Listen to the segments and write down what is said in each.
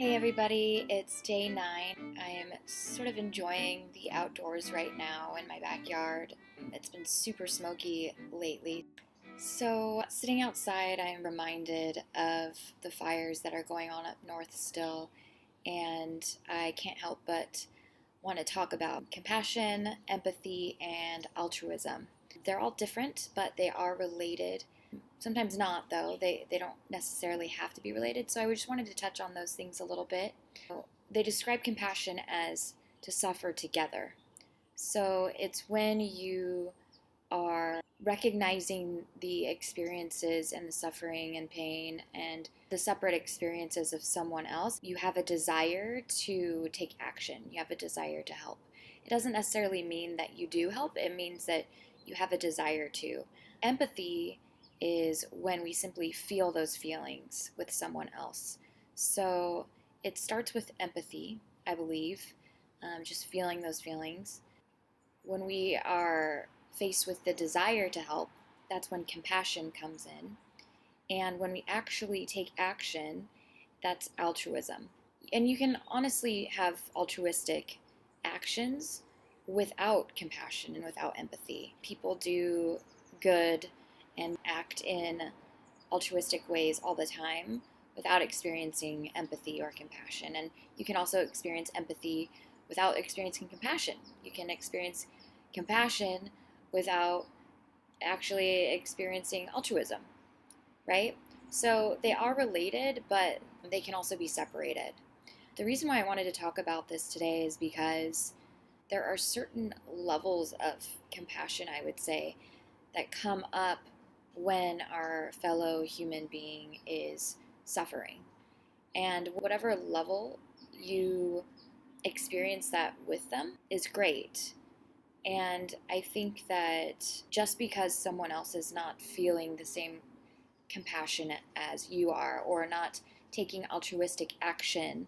Hey everybody, it's day 9. I am sort of enjoying the outdoors right now in my backyard. It's been super smoky lately. So, sitting outside, I am reminded of the fires that are going on up north still, and I can't help but want to talk about compassion, empathy, and altruism. They're all different, but they are related. Sometimes not, though. They don't necessarily have to be related. So I just wanted to touch on those things a little bit. They describe compassion as to suffer together. So it's when you are recognizing the experiences and the suffering and pain and the separate experiences of someone else. You have a desire to take action, you have a desire to help. It doesn't necessarily mean that you do help, it means that you have a desire to. Empathy is when we simply feel those feelings with someone else. So it starts with empathy, I believe, just feeling those feelings. When we are faced with the desire to help, that's when compassion comes in. And when we actually take action, that's altruism. And you can honestly have altruistic actions without compassion and without empathy. People do good and act in altruistic ways all the time without experiencing empathy or compassion. And you can also experience empathy without experiencing compassion. You can experience compassion without actually experiencing altruism, right? So they are related, but they can also be separated. The reason why I wanted to talk about this today is because there are certain levels of compassion, I would say, that come up when our fellow human being is suffering. And whatever level you experience that with them is great. And I think that just because someone else is not feeling the same compassion as you are, or not taking altruistic action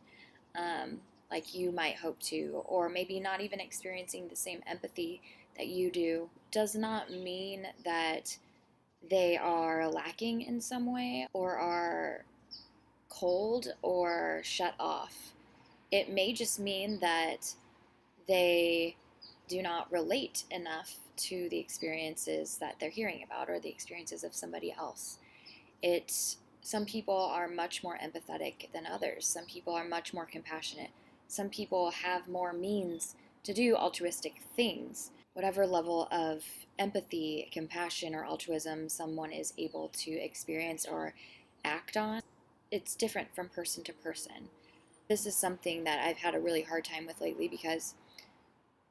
like you might hope to, or maybe not even experiencing the same empathy that you do, does not mean that they are lacking in some way or are cold or shut off. It may just mean that they do not relate enough to the experiences that they're hearing about or the experiences of somebody else. Some people are much more empathetic than others. Some people are much more compassionate. Some people have more means to do altruistic things. Whatever level of empathy, compassion, or altruism someone is able to experience or act on, it's different from person to person. This is something that I've had a really hard time with lately because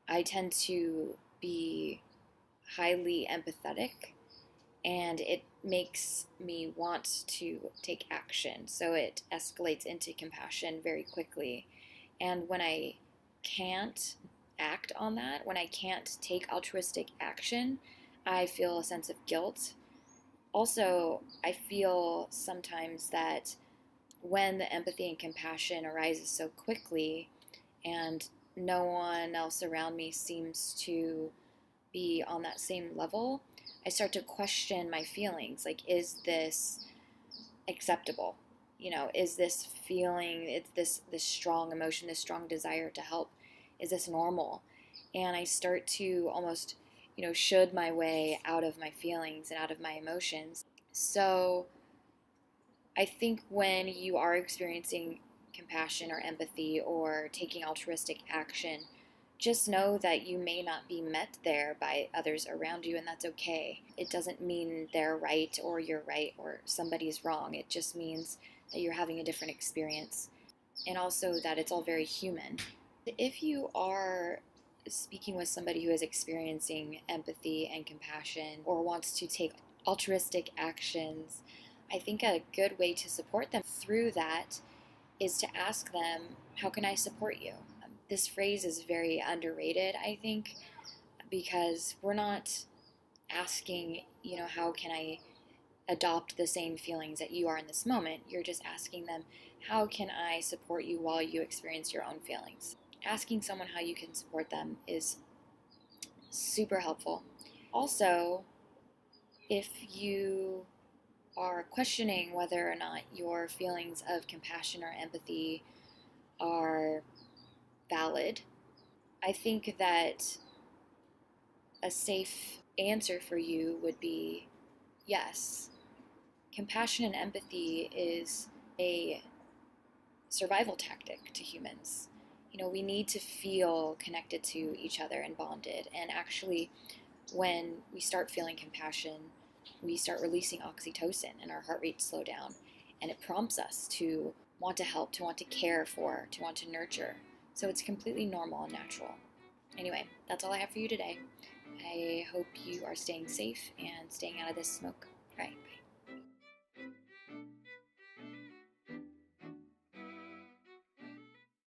I tend to be highly empathetic, and it makes me want to take action. So it escalates into compassion very quickly. And when I can't act on that, when I can't take altruistic action, I feel a sense of guilt. Also, I feel sometimes that when the empathy and compassion arises so quickly and no one else around me seems to be on that same level, I start to question my feelings. Like, is this acceptable? Is this feeling, it's this strong emotion, this strong desire to help, is this normal? And I start to almost, should my way out of my feelings and out of my emotions. So I think when you are experiencing compassion or empathy or taking altruistic action, just know that you may not be met there by others around you, and that's okay. It doesn't mean they're right or you're right or somebody's wrong. It just means that you're having a different experience, and also that it's all very human. If you are speaking with somebody who is experiencing empathy and compassion or wants to take altruistic actions, I think a good way to support them through that is to ask them, how can I support you? This phrase is very underrated, I think, because we're not asking, how can I adopt the same feelings that you are in this moment? You're just asking them, how can I support you while you experience your own feelings? Asking someone how you can support them is super helpful. Also, if you are questioning whether or not your feelings of compassion or empathy are valid. I think that a safe answer for you would be yes. Compassion and empathy is a survival tactic to humans. We need to feel connected to each other and bonded. And actually, when we start feeling compassion, we start releasing oxytocin and our heart rates slow down. And it prompts us to want to help, to want to care for, to want to nurture. So it's completely normal and natural. Anyway, that's all I have for you today. I hope you are staying safe and staying out of this smoke. All right.